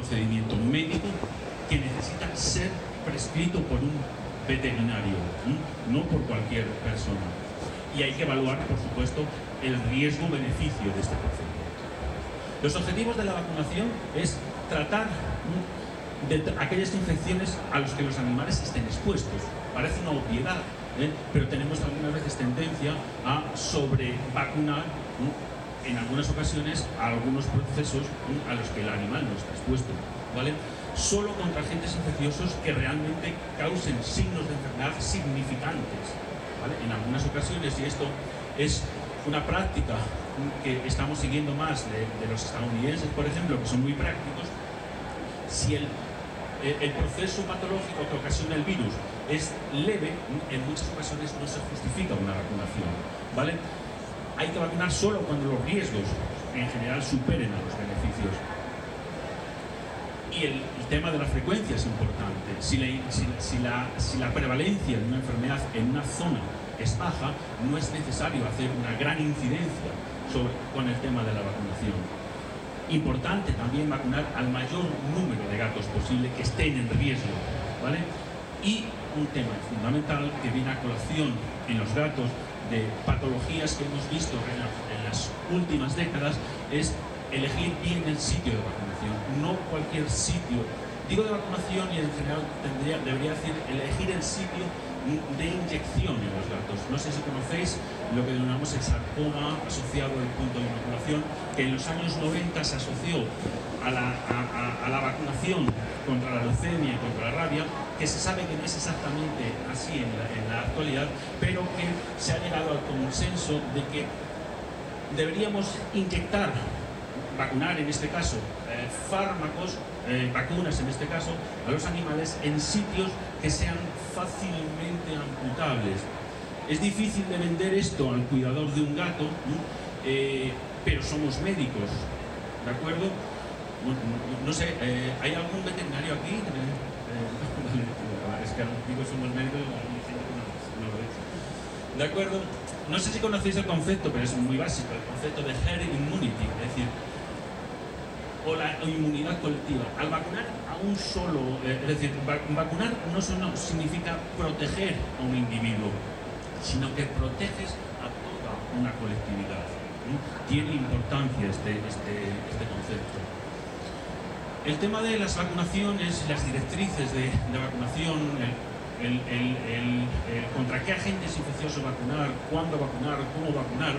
procedimiento médico que necesita ser prescrito por un veterinario, no por cualquier persona. Y hay que evaluar, por supuesto, el riesgo-beneficio de este procedimiento. Los objetivos de la vacunación es tratar de aquellas infecciones a las que los animales estén expuestos. Parece una obviedad, pero tenemos algunas veces tendencia a sobrevacunar en algunas ocasiones a algunos procesos a los que el animal no está expuesto, ¿vale? Solo contra agentes infecciosos que realmente causen signos de enfermedad significantes, ¿vale? En algunas ocasiones, y esto es una práctica que estamos siguiendo más de los estadounidenses, por ejemplo, que son muy prácticos, si el proceso patológico que ocasiona el virus es leve, en muchas ocasiones no se justifica una vacunación, ¿vale? Hay que vacunar solo cuando los riesgos en general superen a los beneficios. Y el tema de la frecuencia es importante. Si la prevalencia de una enfermedad en una zona es baja, no es necesario hacer una gran incidencia con el tema de la vacunación. Importante también vacunar al mayor número de gatos posible que estén en riesgo, ¿vale? Y un tema fundamental que viene a colación en los gatos de patologías que hemos visto en las últimas décadas es elegir bien el sitio de vacunación, no cualquier sitio. Digo de vacunación y en general debería decir elegir el sitio de inyección en los gatos. No sé si conocéis lo que denominamos el sarcoma asociado al punto de inoculación, que en los años 90 se asoció a la vacunación contra la leucemia y contra la rabia, que se sabe que no es exactamente así en la actualidad, pero que se ha llegado al consenso de que deberíamos vacunar en este caso, vacunas en este caso, a los animales en sitios que sean fácilmente amputables. Es difícil de vender esto al cuidador de un gato, pero somos médicos, ¿de acuerdo? No sé, ¿hay algún veterinario aquí? Es que digo somos médicos, no lo he. ¿De acuerdo? No sé si conocéis el concepto, pero es muy básico, el concepto de herd immunity, es decir, o la inmunidad colectiva. Al vacunar a un solo, es decir, vacunar no solo significa proteger a un individuo, sino que proteges a toda una colectividad. Tiene importancia este concepto. El tema de las vacunaciones, las directrices de vacunación, contra qué agentes infecciosos vacunar, cuándo vacunar, cómo vacunar,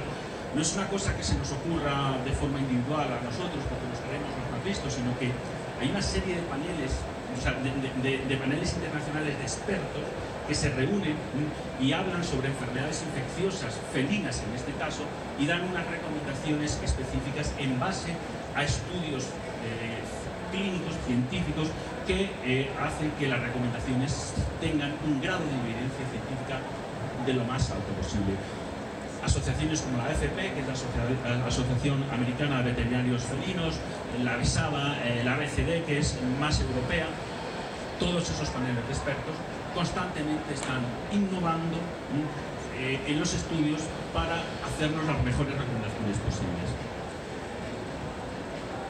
no es una cosa que se nos ocurra de forma individual a nosotros porque nos creemos los más listos, sino que hay una serie de paneles, de paneles internacionales de expertos que se reúnen y hablan sobre enfermedades infecciosas, felinas en este caso, y dan unas recomendaciones específicas en base a estudios clínicos, científicos, que hacen que las recomendaciones tengan un grado de evidencia científica de lo más alto posible. Asociaciones como la AFP, que es la Asociación Americana de Veterinarios Felinos, la ABSABA, la ABCD, que es más europea, todos esos paneles de expertos constantemente están innovando en los estudios para hacernos las mejores recomendaciones posibles.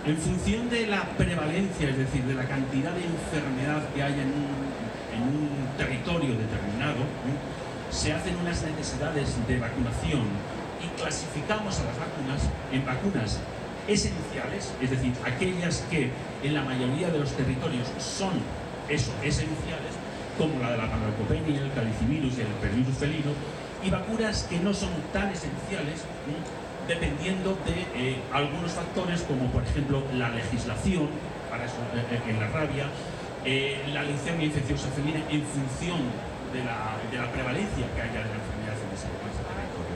En función de la prevalencia, es decir, de la cantidad de enfermedad que hay en un territorio determinado, se hacen unas necesidades de vacunación y clasificamos a las vacunas en vacunas esenciales, es decir, aquellas que en la mayoría de los territorios son esenciales, como la de la panleucopenia, el calicivirus y el herpesvirus felino, y vacunas que no son tan esenciales, dependiendo de algunos factores, como por ejemplo la legislación para eso, en la rabia, la leucemia infecciosa felina en función de la prevalencia que haya de la enfermedad en ese territorio.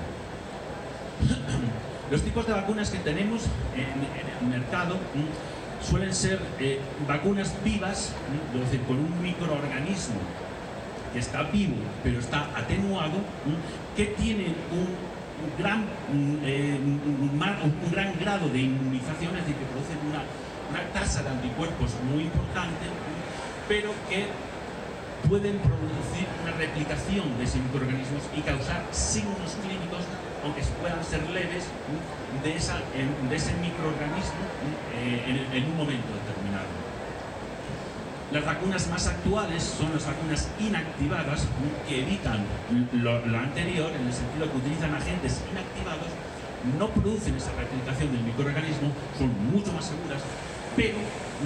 Los tipos de vacunas que tenemos en el mercado suelen ser vacunas vivas, es decir, con un microorganismo que está vivo pero está atenuado, que tiene un gran grado de inmunización, es decir, que producen una tasa de anticuerpos muy importante, pero que pueden producir una replicación de ese microorganismos y causar signos clínicos, aunque puedan ser leves, de ese microorganismo en un momento determinado. Las vacunas más actuales son las vacunas inactivadas, que evitan lo anterior, en el sentido que utilizan agentes inactivados, no producen esa replicación del microorganismo, son mucho más seguras, pero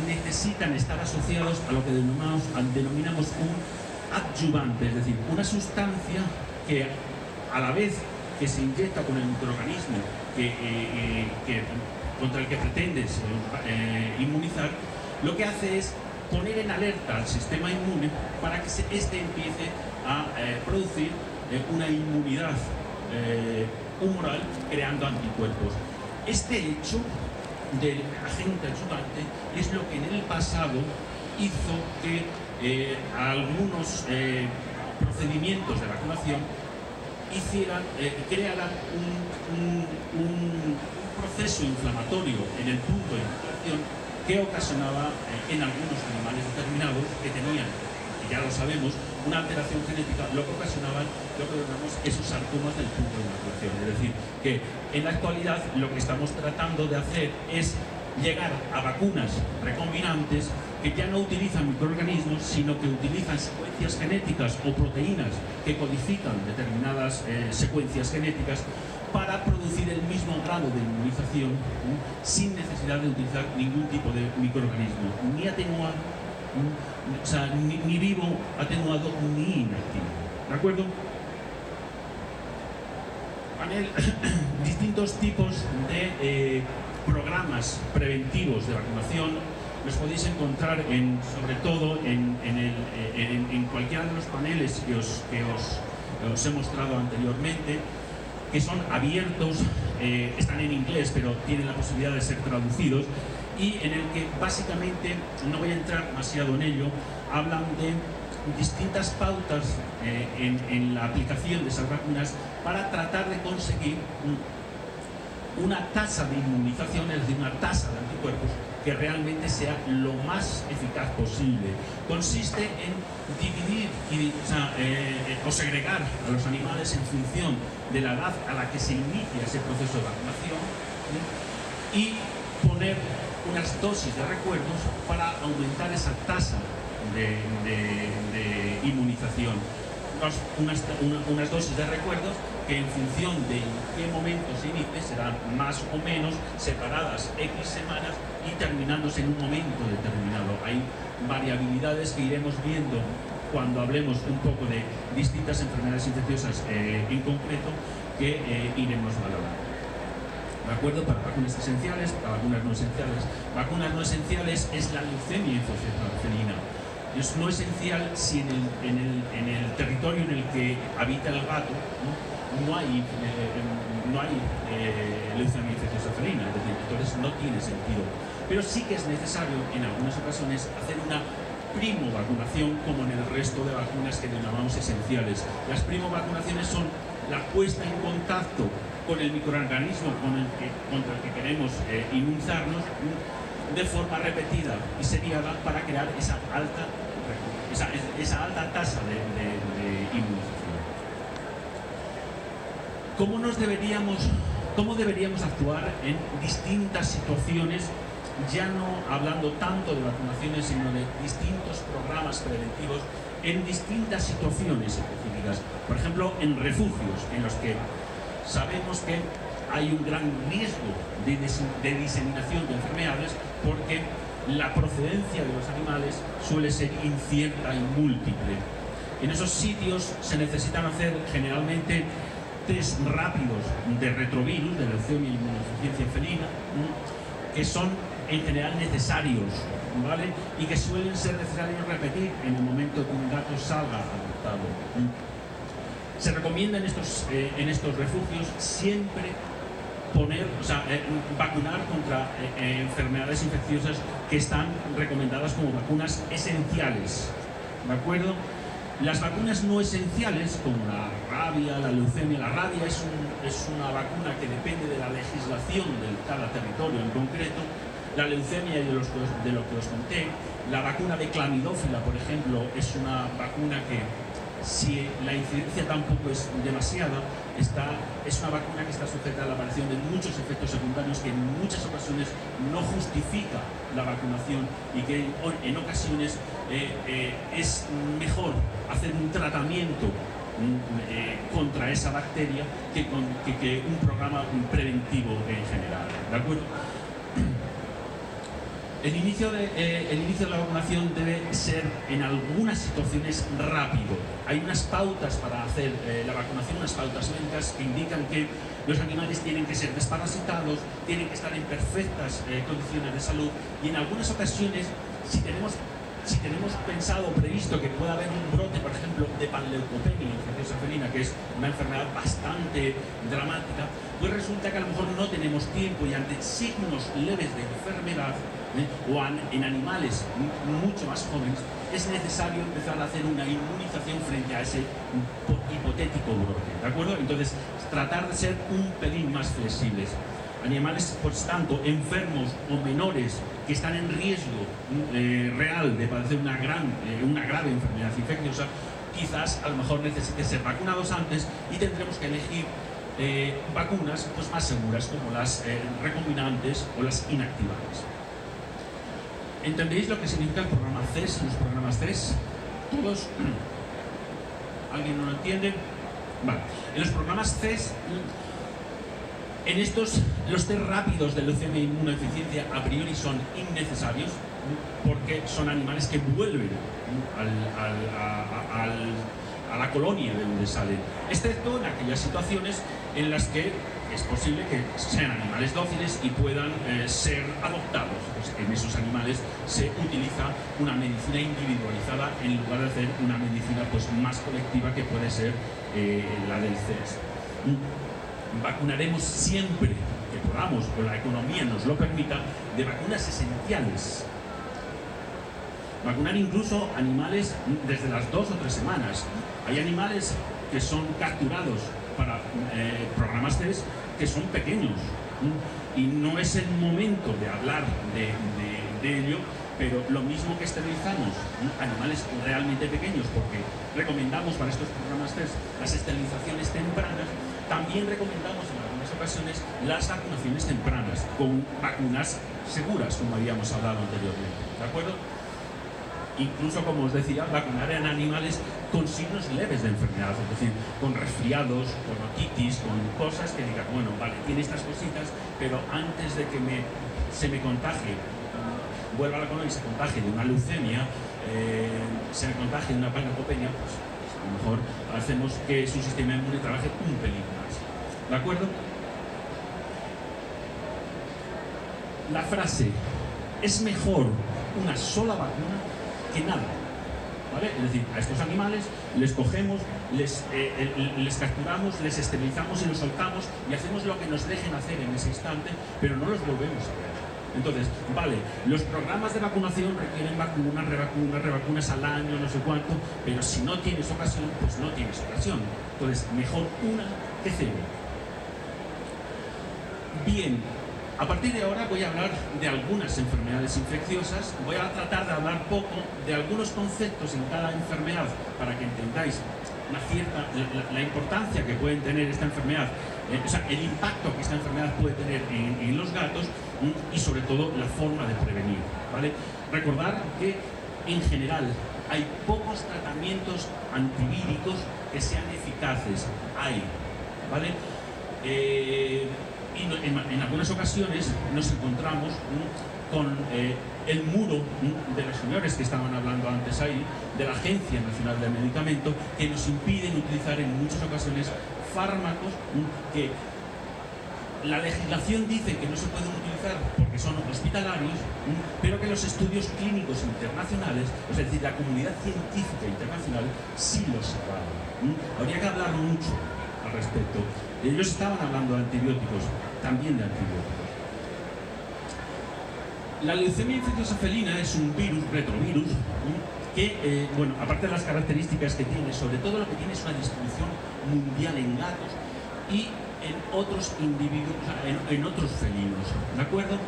necesitan estar asociados a lo que denominamos un adyuvante, es decir, una sustancia que a la vez que se inyecta con el microorganismo contra el que pretendes inmunizar, lo que hace es poner en alerta al sistema inmune para que éste empiece a producir una inmunidad humoral creando anticuerpos. Este hecho del agente adyuvante es lo que en el pasado hizo que algunos procedimientos de vacunación crearan un proceso inflamatorio en el punto de inoculación que ocasionaba en algunos animales determinados que tenían, y ya lo sabemos, una alteración genética, lo que ocasionaban lo que llamamos esos sarcomas del punto de inoculación. Es decir, que en la actualidad lo que estamos tratando de hacer es llegar a vacunas recombinantes que ya no utilizan microorganismos, sino que utilizan secuencias genéticas o proteínas que codifican determinadas secuencias genéticas para producir el mismo grado de inmunización sin necesidad de utilizar ningún tipo de microorganismo, ni atenuado, o sea, ni vivo atenuado ni inactivo. ¿De acuerdo? Panel, distintos tipos de programas preventivos de vacunación los podéis encontrar sobre todo en cualquiera de los paneles que os he mostrado anteriormente, que son abiertos, están en inglés, pero tienen la posibilidad de ser traducidos, y en el que básicamente, no voy a entrar demasiado en ello, hablan de distintas pautas en la aplicación de esas vacunas para tratar de conseguir una tasa de inmunización, es decir, una tasa de anticuerpos que realmente sea lo más eficaz posible. Consiste en dividir o segregar a los animales en función de la edad a la que se inicia ese proceso de vacunación, y poner unas dosis de recuerdos para aumentar esa tasa de inmunización. Unas dosis de recuerdos que en función de en qué momento se inicie serán más o menos separadas X semanas y terminándose en un momento determinado. Hay variabilidades que iremos viendo cuando hablemos un poco de distintas enfermedades infecciosas en concreto, que iremos valorando. ¿De acuerdo? Para vacunas esenciales, para vacunas no esenciales. Vacunas no esenciales es la leucemia felina. Es no esencial si en el territorio en el que habita el gato no hay leucemia infecciosa felina, es decir, entonces no tiene sentido. Pero sí que es necesario en algunas ocasiones hacer una primo-vacunación, como en el resto de vacunas que denominamos esenciales. Las primo-vacunaciones son la puesta en contacto con el microorganismo contra el que queremos inmunizarnos de forma repetida y seriada para crear esa alta tasa de inmunización. ¿Cómo deberíamos actuar en distintas situaciones, ya no hablando tanto de vacunaciones, sino de distintos programas preventivos en distintas situaciones específicas? Por ejemplo, en refugios, en los que sabemos que hay un gran riesgo de diseminación de enfermedades, porque la procedencia de los animales suele ser incierta y múltiple. En esos sitios se necesitan hacer generalmente test rápidos de retrovirus, de leucemia y inmunodeficiencia felina, que son en general necesarios, ¿vale? Y que suelen ser necesarios repetir en el momento que un gato salga adoptado. Se recomienda en estos refugios siempre vacunar contra enfermedades infecciosas que están recomendadas como vacunas esenciales, ¿de acuerdo? Las vacunas no esenciales, como la rabia, la leucemia, la rabia es una vacuna que depende de la legislación de cada territorio en concreto. La leucemia, de lo que os conté, la vacuna de clamidófila, por ejemplo, es una vacuna que Si la incidencia tampoco es demasiada, es una vacuna que está sujeta a la aparición de muchos efectos secundarios que en muchas ocasiones no justifica la vacunación y que en ocasiones es mejor hacer un tratamiento contra esa bacteria que un programa preventivo en general, ¿de acuerdo? El inicio de la vacunación debe ser en algunas situaciones rápido. Hay unas pautas para hacer la vacunación, unas pautas médicas que indican que los animales tienen que ser desparasitados, tienen que estar en perfectas condiciones de salud y en algunas ocasiones, si tenemos pensado o previsto que pueda haber un brote, por ejemplo, de panleucopenia infecciosa felina, que es una enfermedad bastante dramática, pues resulta que a lo mejor no tenemos tiempo y ante signos leves de enfermedad o en animales mucho más jóvenes, es necesario empezar a hacer una inmunización frente a ese hipotético brote, ¿de acuerdo? Entonces, tratar de ser un pelín más flexibles. Animales, por tanto, enfermos o menores que están en riesgo real de padecer una grave enfermedad infecciosa, quizás a lo mejor necesiten ser vacunados antes y tendremos que elegir vacunas pues, más seguras, como las recombinantes o las inactivadas. ¿Entendéis lo que significa el programa CES, los programas CES? ¿Todos? ¿Alguien no lo entiende? Vale. En los programas CES, en estos, los test rápidos de leucemia e inmunodeficiencia a priori son innecesarios porque son animales que vuelven a la colonia de donde salen, excepto en aquellas situaciones en las que es posible que sean animales dóciles y puedan ser adoptados. Pues en esos animales se utiliza una medicina individualizada en lugar de hacer una medicina pues, más colectiva que puede ser la del CES. Vacunaremos siempre que podamos, o la economía nos lo permita, de vacunas esenciales. Vacunar incluso animales desde las 2 o 3 semanas. Hay animales que son capturados para programas CES que son pequeños y no es el momento de hablar de ello, pero lo mismo que esterilizamos animales realmente pequeños, porque recomendamos para estos programas CES las esterilizaciones tempranas, también recomendamos en algunas ocasiones las vacunaciones tempranas con vacunas seguras, como habíamos hablado anteriormente, ¿de acuerdo? Incluso, como os decía, vacunar en animales con signos leves de enfermedad, es decir, con resfriados, con otitis, con cosas que digan, bueno, vale, tiene estas cositas, pero antes de que se me contagie, vuelva a la colonia y se contagie de una leucemia, se me contagie de una panleucopenia, pues a lo mejor hacemos que su sistema inmune trabaje un pelín más. ¿De acuerdo? La frase, es mejor una sola vacuna que nada, ¿vale? Es decir, a estos animales les cogemos, les capturamos, les esterilizamos y los soltamos y hacemos lo que nos dejen hacer en ese instante, pero no los volvemos a ver. Entonces, vale, los programas de vacunación requieren vacunas, revacunas al año, no sé cuánto, pero si no tienes ocasión, pues no tienes ocasión. Entonces, mejor una que cero. Bien. A partir de ahora voy a hablar de algunas enfermedades infecciosas, voy a tratar de hablar poco de algunos conceptos en cada enfermedad para que entendáis la importancia que pueden tener esta enfermedad, o sea, el impacto que esta enfermedad puede tener en los gatos y sobre todo la forma de prevenir, ¿vale? Recordar que en general hay pocos tratamientos antivíricos que sean eficaces, ¿vale? Y en algunas ocasiones nos encontramos con el muro de los señores que estaban hablando antes ahí, de la Agencia Nacional del Medicamento, que nos impiden utilizar en muchas ocasiones fármacos que la legislación dice que no se pueden utilizar porque son hospitalarios, pero que los estudios clínicos internacionales, es decir, la comunidad científica internacional, sí los avalan. Habría que hablar mucho al respecto. Ellos estaban hablando de antibióticos, también de antibióticos. La leucemia infecciosa felina es un virus, retrovirus, que, bueno, aparte de las características que tiene, sobre todo lo que tiene es una distribución mundial en gatos y en otros individuos, en otros felinos, ¿de acuerdo?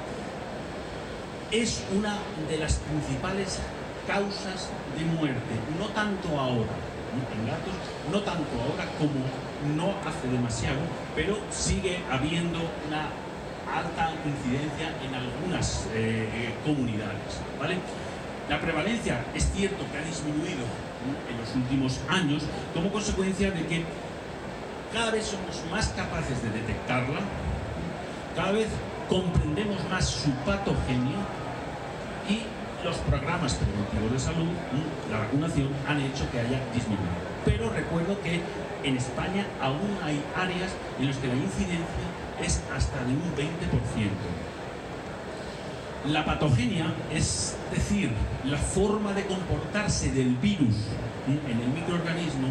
Es una de las principales causas de muerte, no tanto ahora, en gatos, no tanto ahora como no hace demasiado, pero sigue habiendo una alta incidencia en algunas comunidades, ¿vale? La prevalencia es cierto que ha disminuido en los últimos años como consecuencia de que cada vez somos más capaces de detectarla, cada vez comprendemos más su patogenia y los programas preventivos de salud, la vacunación, han hecho que haya disminuido. Pero recuerdo que en España aún hay áreas en las que la incidencia es hasta de un 20%. La patogenia, es decir, la forma de comportarse del virus en el microorganismo,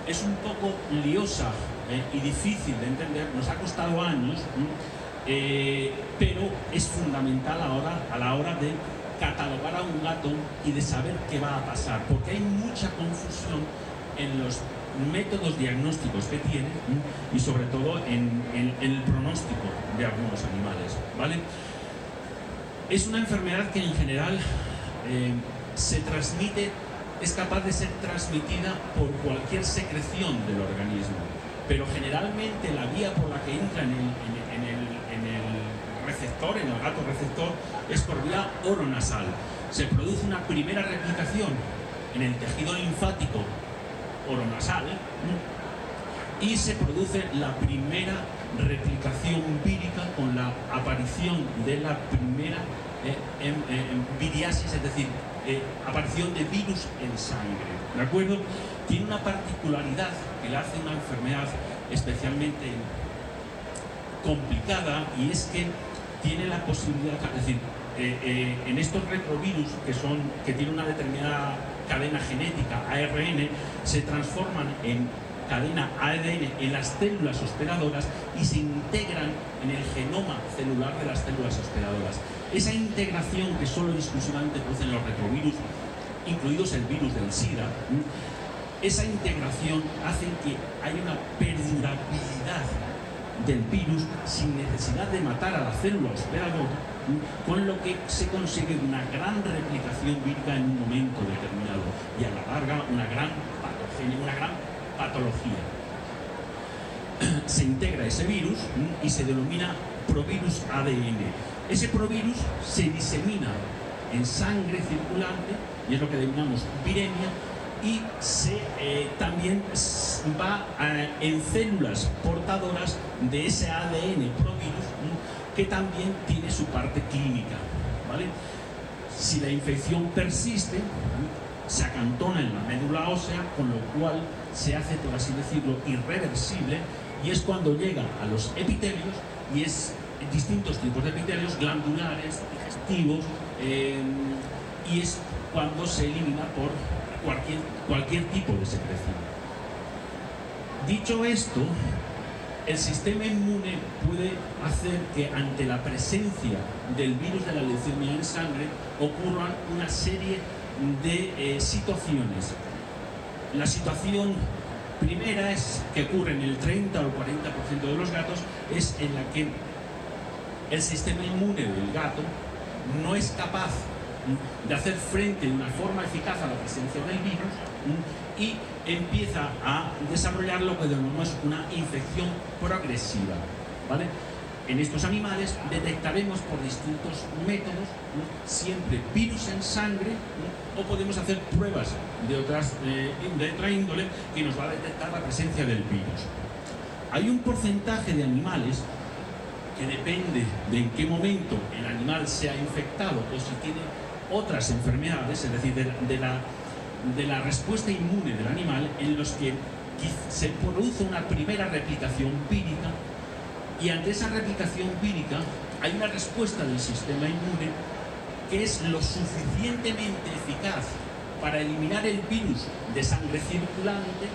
es un poco liosa y difícil de entender, nos ha costado años, pero es fundamental ahora a la hora de catalogar a un gato y de saber qué va a pasar, porque hay mucha confusión en los métodos diagnósticos que tiene y sobre todo en el pronóstico de algunos animales, ¿vale? Es una enfermedad que en general se transmite, es capaz de ser transmitida por cualquier secreción del organismo, pero generalmente la vía por la que entra en el receptor, en el gato receptor, es por vía oronasal. Se produce una primera replicación en el tejido linfático oronasal y se produce la primera replicación vírica con la aparición de la primera viriasis, es decir, aparición de virus en sangre, ¿de acuerdo? Tiene una particularidad que la hace una enfermedad especialmente complicada, y es que tiene la posibilidad, es decir, en estos retrovirus que tienen una determinada cadena genética, ARN, se transforman en cadena ADN en las células hospedadoras y se integran en el genoma celular de las células hospedadoras. Esa integración que solo y exclusivamente producen los retrovirus, incluidos el virus del SIDA, esa integración hace que haya una perdurabilidad del virus sin necesidad de matar a la célula hospedadora, con lo que se consigue una gran replicación vírica en un momento determinado y a la larga una gran patogenia, una gran patología. Se integra ese virus y se denomina provirus ADN. Ese provirus se disemina en sangre circulante y es lo que denominamos viremia, y también va en células portadoras de ese ADN provirus, que también tiene su parte clínica, ¿vale? Si la infección persiste, se acantona en la médula ósea, con lo cual se hace, por así decirlo, irreversible, y es cuando llega a los epitelios, y es distintos tipos de epitelios, glandulares, digestivos, y es cuando se elimina por cualquier tipo de secreción. Dicho esto, el sistema inmune puede hacer que ante la presencia del virus de la leucemia en sangre ocurran una serie de situaciones. La situación primera es que ocurre en el 30 o 40% de los gatos, es en la que el sistema inmune del gato no es capaz de hacer frente de una forma eficaz a la presencia del virus y empieza a desarrollar lo que denominamos una infección progresiva, ¿vale? En estos animales detectaremos por distintos métodos siempre virus en sangre, o podemos hacer pruebas de otra índole que nos va a detectar la presencia del virus. Hay un porcentaje de animales que depende de en qué momento el animal se ha infectado o si tiene otras enfermedades, es decir, de la respuesta inmune del animal, en los que se produce una primera replicación vírica, y ante esa replicación vírica hay una respuesta del sistema inmune que es lo suficientemente eficaz para eliminar el virus de sangre circulante,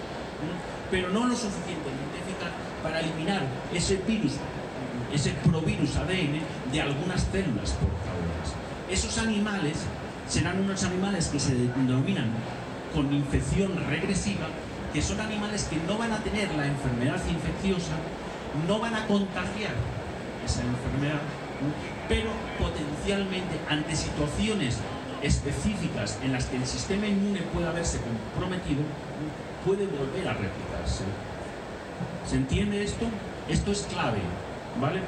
pero no lo suficientemente eficaz para eliminar ese virus, ese provirus ADN de algunas células portadoras. Esos animales serán unos animales que se denominan con infección regresiva, que son animales que no van a tener la enfermedad infecciosa, no van a contagiar esa enfermedad, pero potencialmente ante situaciones específicas en las que el sistema inmune pueda verse comprometido, puede volver a replicarse. ¿Se entiende esto? Esto es clave, ¿vale?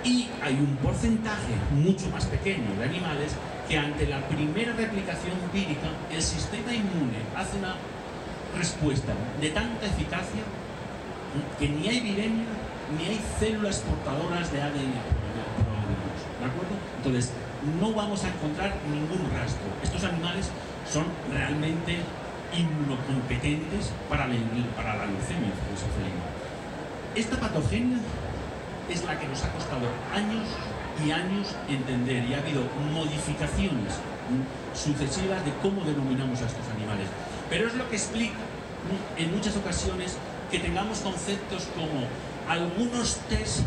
Y hay un porcentaje mucho más pequeño de animales que ante la primera replicación vírica el sistema inmune hace una respuesta de tanta eficacia que ni hay viremia ni hay células portadoras de ADN provirus, ¿de acuerdo? Entonces, no vamos a encontrar ningún rastro. Estos animales son realmente inmunocompetentes para la leucemia felina. Esta patogenia es la que nos ha costado años y años entender, y ha habido modificaciones sucesivas de cómo denominamos a estos animales. Pero es lo que explica en muchas ocasiones que tengamos conceptos como algunos test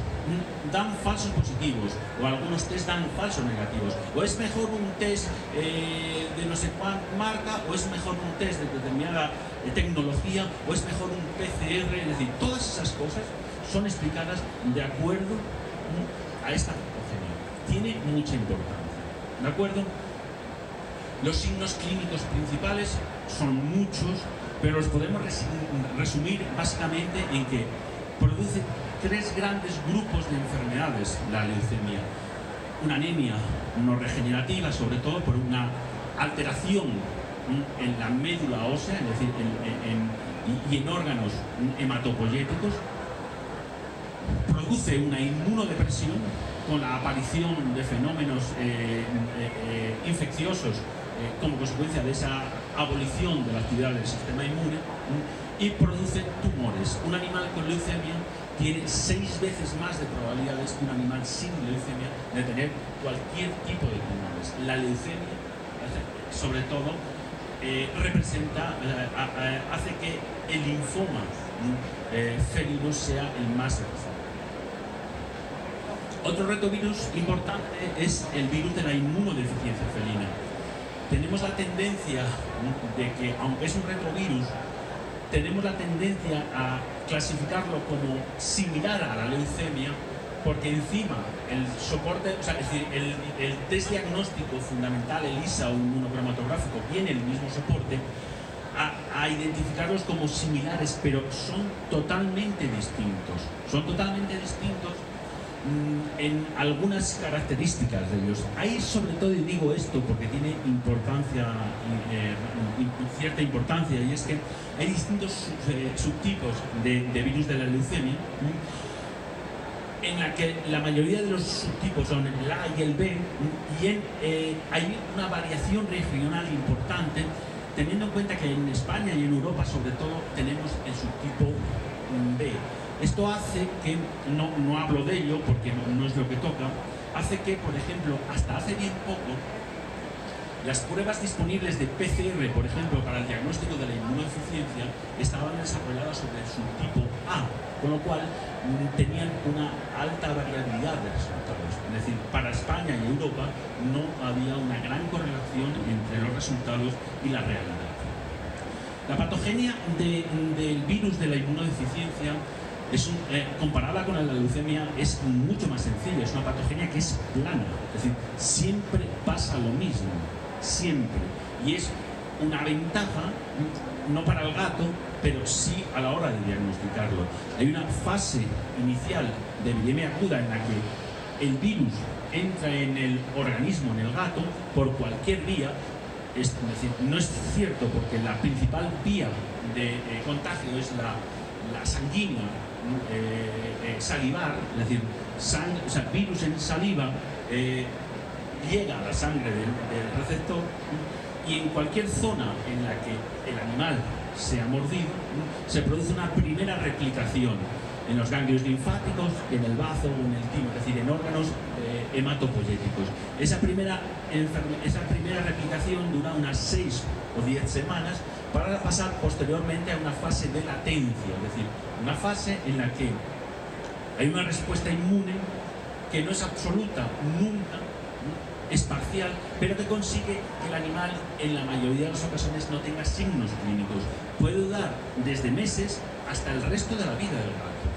dan falsos positivos o algunos test dan falsos negativos, o es mejor un test de no sé cuál marca, o es mejor un test de determinada tecnología, o es mejor un PCR. Es decir, todas esas cosas son explicadas de acuerdo a esta patogenia. Tiene mucha importancia, ¿de acuerdo? Los signos clínicos principales son muchos, pero los podemos resumir básicamente en que produce tres grandes grupos de enfermedades la leucemia. Una anemia no regenerativa, sobre todo por una alteración en la médula ósea, es decir, y en órganos hematopoyéticos. Produce una inmunodepresión con la aparición de fenómenos infecciosos como consecuencia de esa abolición de la actividad del sistema inmune, y produce tumores. Un animal con leucemia tiene 6 veces más de probabilidades que un animal sin leucemia de tener cualquier tipo de tumores. La leucemia, sobre todo, representa, hace que el linfoma felino sea el más agresor. Otro retrovirus importante es el virus de la inmunodeficiencia felina. Tenemos la tendencia de que, aunque es un retrovirus, tenemos la tendencia a clasificarlo como similar a la leucemia, porque encima el soporte, o sea, es decir, el test diagnóstico fundamental, el ISA o inmunocromatográfico, tiene el mismo soporte, a identificarlos como similares, pero son totalmente distintos. Son totalmente distintos en algunas características de ellos. Hay, sobre todo, y digo esto porque tiene importancia, cierta importancia, y es que hay distintos subtipos de virus de la leucemia, en la que la mayoría de los subtipos son el A y el B, y hay una variación regional importante, teniendo en cuenta que en España y en Europa, sobre todo, tenemos el subtipo B. Esto hace que, no hablo de ello porque no es lo que toca, hace que, por ejemplo, hasta hace bien poco, las pruebas disponibles de PCR, por ejemplo, para el diagnóstico de la inmunodeficiencia, estaban desarrolladas sobre el subtipo A, con lo cual tenían una alta variabilidad de resultados. Es decir, para España y Europa no había una gran correlación entre los resultados y la realidad. La patogenia del virus de la inmunodeficiencia comparada con la leucemia es mucho más sencilla. Es una patogenia que es plana, es decir, siempre pasa lo mismo, siempre, y es una ventaja no para el gato, pero sí a la hora de diagnosticarlo. Hay una fase inicial de viremia aguda en la que el virus entra en el organismo, en el gato, por cualquier vía. Es decir, no es cierto, porque la principal vía de contagio es la sanguínea, salivar, es decir, virus en saliva llega a la sangre del receptor, y en cualquier zona en la que el animal se ha mordido, se produce una primera replicación en los ganglios linfáticos, en el bazo o en el timo, es decir, en órganos hematopoyéticos. Esa primera replicación dura unas 6 o 10 semanas para pasar posteriormente a una fase de latencia, es decir, una fase en la que hay una respuesta inmune que no es absoluta nunca, es parcial, pero que consigue que el animal en la mayoría de las ocasiones no tenga signos clínicos. Puede durar desde meses hasta el resto de la vida del gato.